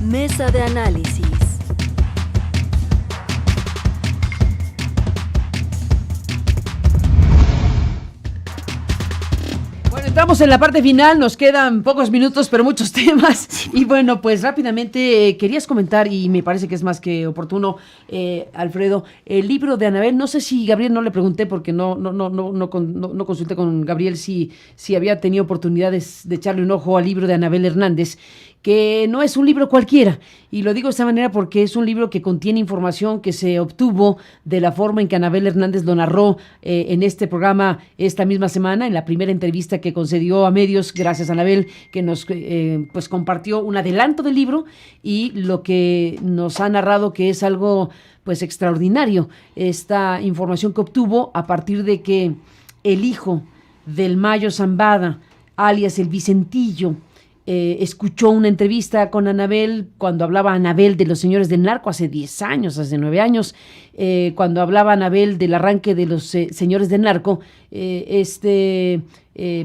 Mesa de análisis. Bueno, entramos en la parte final, nos quedan pocos minutos, pero muchos temas. Y bueno, pues rápidamente querías comentar, y me parece que es más que oportuno, Alfredo, el libro de Anabel. No sé si Gabriel, no le pregunté porque no consulté con Gabriel si había tenido oportunidades de echarle un ojo al libro de Anabel Hernández, que no es un libro cualquiera, y lo digo de esta manera porque es un libro que contiene información que se obtuvo de la forma en que Anabel Hernández lo narró en este programa esta misma semana, en la primera entrevista que concedió a medios. Gracias, Anabel, que nos pues compartió un adelanto del libro y lo que nos ha narrado, que es algo pues extraordinario, esta información que obtuvo a partir de que el hijo del Mayo Zambada, alias el Vicentillo, escuchó una entrevista con Anabel cuando hablaba Anabel de los señores del narco hace 10 años, hace 9 años, cuando hablaba Anabel del arranque de los señores del narco,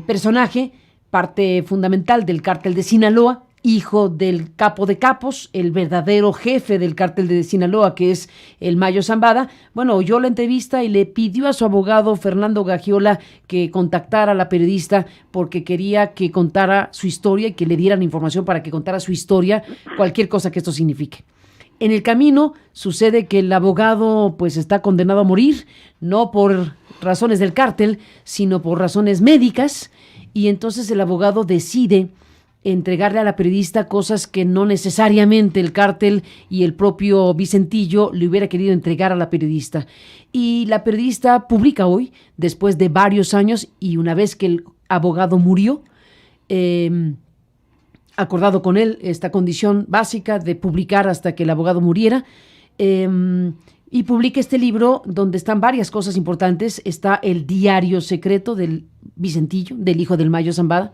personaje, parte fundamental del cártel de Sinaloa, hijo del capo de capos, el verdadero jefe del cártel de Sinaloa, que es el Mayo Zambada. Bueno, oyó la entrevista y le pidió a su abogado Fernando Gagiola que contactara a la periodista porque quería que contara su historia y que le dieran información para que contara su historia, cualquier cosa que esto signifique. En el camino sucede que el abogado pues está condenado a morir, no por razones del cártel, sino por razones médicas, y entonces el abogado decide entregarle a la periodista cosas que no necesariamente el cártel y el propio Vicentillo le hubiera querido entregar a la periodista. Y la periodista publica hoy, después de varios años y una vez que el abogado murió, acordado con él esta condición básica de publicar hasta que el abogado muriera, y publica este libro donde están varias cosas importantes. Está el diario secreto del Vicentillo, del hijo del Mayo Zambada.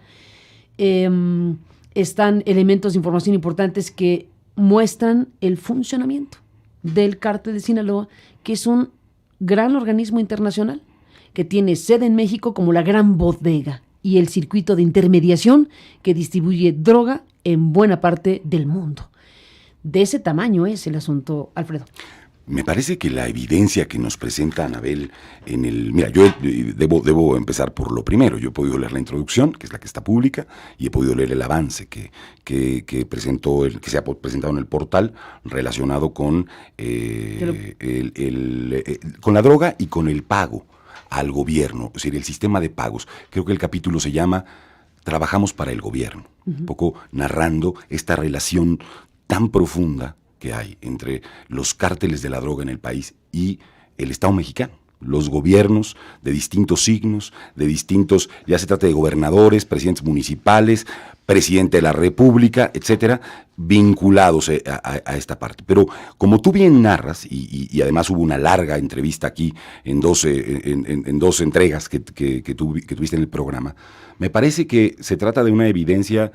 Están elementos de información importantes que muestran el funcionamiento del cártel de Sinaloa, que es un gran organismo internacional que tiene sede en México como la gran bodega y el circuito de intermediación que distribuye droga en buena parte del mundo. De ese tamaño es el asunto, Alfredo. Me parece que la evidencia que nos presenta Anabel en el... Mira, yo debo empezar por lo primero. Yo he podido leer la introducción, que es la que está pública, y he podido leer el avance que se ha presentado en el portal relacionado con, con la droga y con el pago al gobierno, es decir, el sistema de pagos. Creo que el capítulo se llama Trabajamos para el gobierno, un poco narrando esta relación tan profunda que hay entre los cárteles de la droga en el país y el Estado mexicano. Los gobiernos de distintos signos, ya se trata de gobernadores, presidentes municipales, presidente de la República, etcétera, vinculados a esta parte. Pero como tú bien narras, y además hubo una larga entrevista aquí en dos entregas que tuviste en el programa, me parece que se trata de una evidencia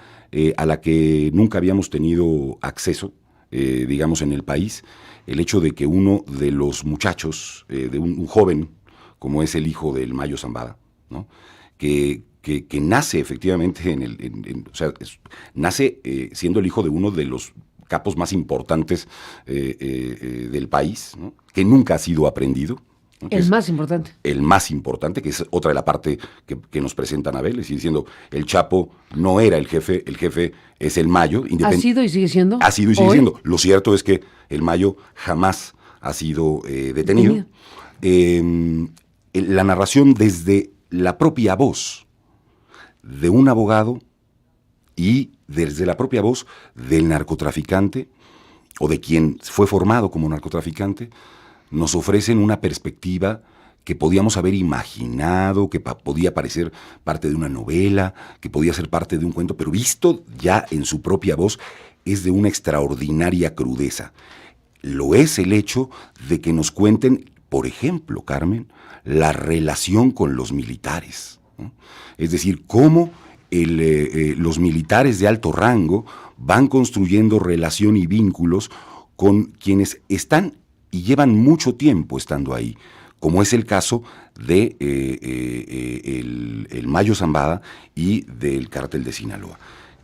a la que nunca habíamos tenido acceso, digamos, en el país. El hecho de que uno de los muchachos, de un joven, como es el hijo del Mayo Zambada, ¿no? que nace efectivamente nace siendo el hijo de uno de los capos más importantes del país, ¿no? Que nunca ha sido aprendido. El más importante. El más importante, que es otra de la parte que nos presenta Anabel, es decir, diciendo, el Chapo no era el jefe es el Mayo. ¿Ha sido y sigue siendo? Ha sido y sigue siendo. Lo cierto es que el Mayo jamás ha sido detenido. La narración desde la propia voz de un abogado y desde la propia voz del narcotraficante o de quien fue formado como narcotraficante, nos ofrecen una perspectiva que podíamos haber imaginado, que podía parecer parte de una novela, que podía ser parte de un cuento, pero visto ya en su propia voz, es de una extraordinaria crudeza. Lo es el hecho de que nos cuenten, por ejemplo, Carmen, la relación con los militares, ¿no? Es decir, cómo los militares de alto rango van construyendo relación y vínculos con quienes están y llevan mucho tiempo estando ahí, como es el caso de el Mayo Zambada y del cártel de Sinaloa,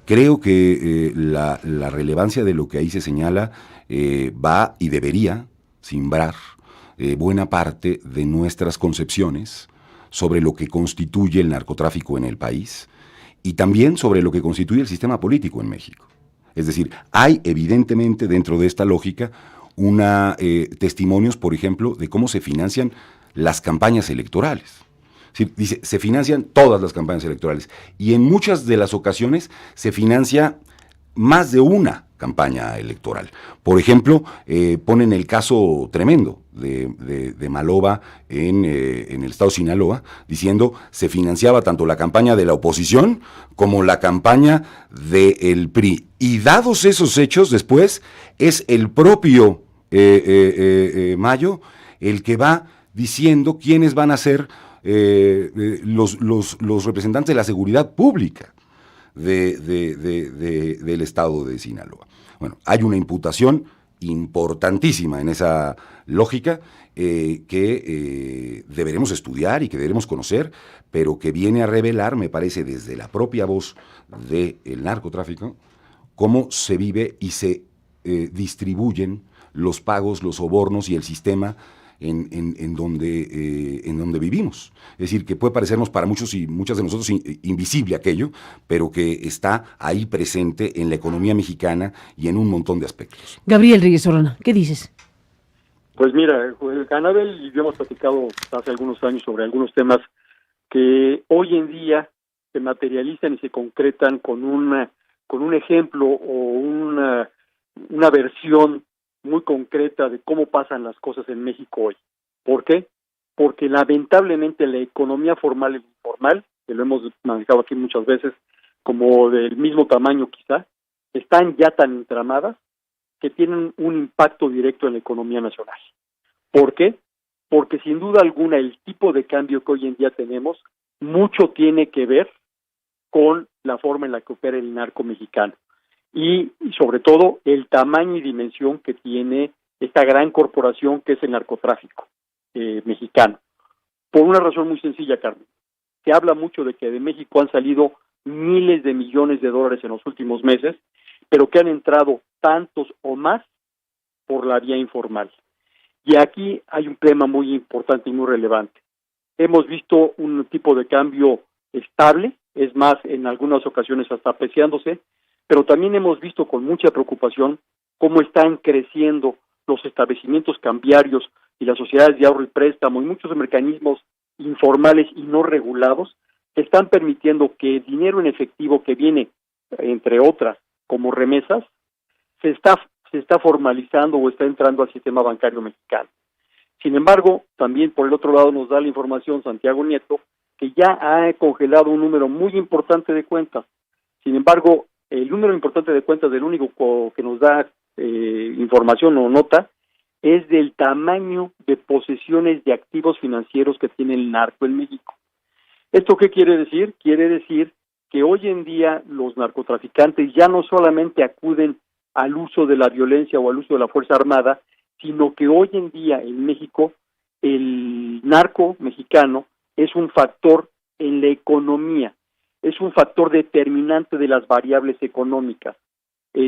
Creo que la relevancia de lo que ahí se señala va y debería simbrar buena parte de nuestras concepciones sobre lo que constituye el narcotráfico en el país y también sobre lo que constituye el sistema político en México. Es decir, hay evidentemente dentro de esta lógica testimonios, por ejemplo, de cómo se financian las campañas electorales. Dice, se financian todas las campañas electorales y en muchas de las ocasiones se financia más de una campaña electoral. Por ejemplo, ponen el caso tremendo de Maloba en el estado de Sinaloa, diciendo se financiaba tanto la campaña de la oposición como la campaña del PRI. Y dados esos hechos, después es el propio Mayo el que va diciendo quiénes van a ser los representantes de la seguridad pública del estado de Sinaloa. Bueno, hay una imputación importantísima en esa lógica que deberemos estudiar y que deberemos conocer, pero que viene a revelar, me parece, desde la propia voz del narcotráfico, cómo se vive y se distribuyen los pagos, los sobornos y el sistema en donde vivimos. Es decir, que puede parecernos para muchos y muchas de nosotros invisible aquello, pero que está ahí presente en la economía mexicana y en un montón de aspectos. Gabriel Reyes Orona, ¿qué dices? Pues mira, Anabel y yo hemos platicado hace algunos años sobre algunos temas que hoy en día se materializan y se concretan con un ejemplo o una versión muy concreta de cómo pasan las cosas en México hoy. ¿Por qué? Porque lamentablemente la economía formal e informal, que lo hemos manejado aquí muchas veces, como del mismo tamaño quizá, están ya tan entramadas que tienen un impacto directo en la economía nacional. ¿Por qué? Porque sin duda alguna el tipo de cambio que hoy en día tenemos mucho tiene que ver con la forma en la que opera el narco mexicano. Y sobre todo el tamaño y dimensión que tiene esta gran corporación que es el narcotráfico mexicano. Por una razón muy sencilla, Carmen. Se habla mucho de que de México han salido miles de millones de dólares en los últimos meses, pero que han entrado tantos o más por la vía informal. Y aquí hay un tema muy importante y muy relevante. Hemos visto un tipo de cambio estable, es más, en algunas ocasiones hasta apreciándose, pero también hemos visto con mucha preocupación cómo están creciendo los establecimientos cambiarios y las sociedades de ahorro y préstamo y muchos mecanismos informales y no regulados que están permitiendo que el dinero en efectivo que viene, entre otras, como remesas, se está formalizando o está entrando al sistema bancario mexicano. Sin embargo, también por el otro lado nos da la información Santiago Nieto que ya ha congelado un número muy importante de cuentas. Sin embargo, el número importante de cuentas del único que nos da información o nota es del tamaño de posesiones de activos financieros que tiene el narco en México. ¿Esto qué quiere decir? Quiere decir que hoy en día los narcotraficantes ya no solamente acuden al uso de la violencia o al uso de la fuerza armada, sino que hoy en día en México el narco mexicano es un factor en la economía, es un factor determinante de las variables económicas.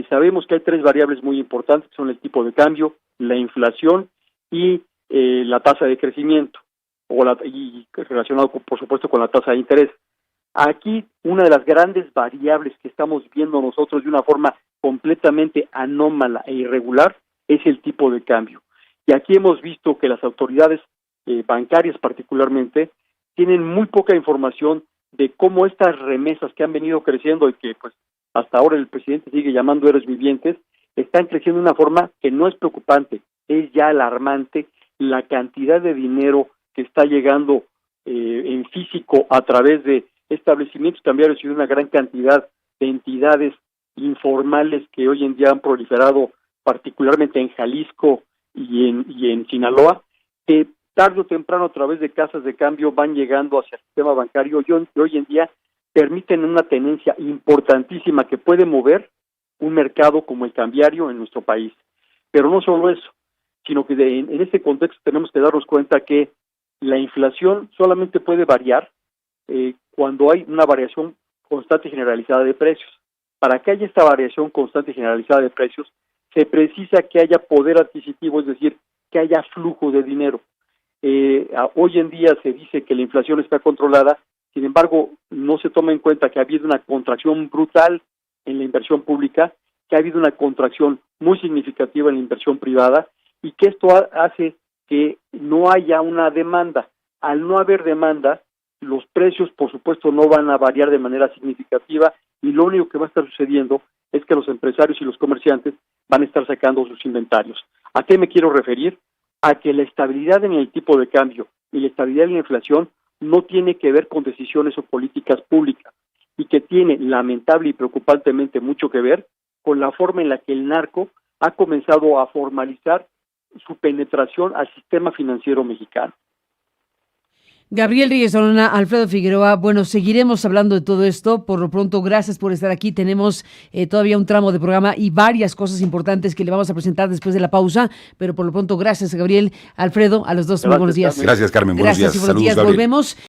Sabemos que hay tres variables muy importantes, que son el tipo de cambio, la inflación y la tasa de crecimiento, y relacionado, por supuesto, con la tasa de interés. Aquí, una de las grandes variables que estamos viendo nosotros de una forma completamente anómala e irregular es el tipo de cambio. Y aquí hemos visto que las autoridades bancarias particularmente tienen muy poca información de cómo estas remesas que han venido creciendo y que pues hasta ahora el presidente sigue llamando héroes vivientes, están creciendo de una forma que no es preocupante, es ya alarmante la cantidad de dinero que está llegando en físico a través de establecimientos cambiarios y de una gran cantidad de entidades informales que hoy en día han proliferado particularmente en Jalisco y en Sinaloa, que tarde o temprano a través de casas de cambio van llegando hacia el sistema bancario y hoy en día permiten una tenencia importantísima que puede mover un mercado como el cambiario en nuestro país. Pero no solo eso, sino que en este contexto tenemos que darnos cuenta que la inflación solamente puede variar cuando hay una variación constante y generalizada de precios. para que haya esta variación constante y generalizada de precios, se precisa que haya poder adquisitivo, es decir, que haya flujo de dinero. Hoy en día se dice que la inflación está controlada, sin embargo, no se toma en cuenta que ha habido una contracción brutal en la inversión pública, que ha habido una contracción muy significativa en la inversión privada y que esto hace que no haya una demanda. Al no haber demanda, los precios, por supuesto, no van a variar de manera significativa y lo único que va a estar sucediendo es que los empresarios y los comerciantes van a estar sacando sus inventarios. ¿A qué me quiero referir? A que la estabilidad en el tipo de cambio y la estabilidad en la inflación no tiene que ver con decisiones o políticas públicas y que tiene lamentable y preocupantemente mucho que ver con la forma en la que el narco ha comenzado a formalizar su penetración al sistema financiero mexicano. Gabriel Reyes Solana, Alfredo Figueroa, bueno, seguiremos hablando de todo esto. Por lo pronto, gracias por estar aquí. Tenemos todavía un tramo de programa y varias cosas importantes que le vamos a presentar después de la pausa, pero por lo pronto, gracias, Gabriel, Alfredo, a los dos, muy buenos días. Gracias, Carmen, buenos días. Gracias y buenos días. Gabriel. Volvemos.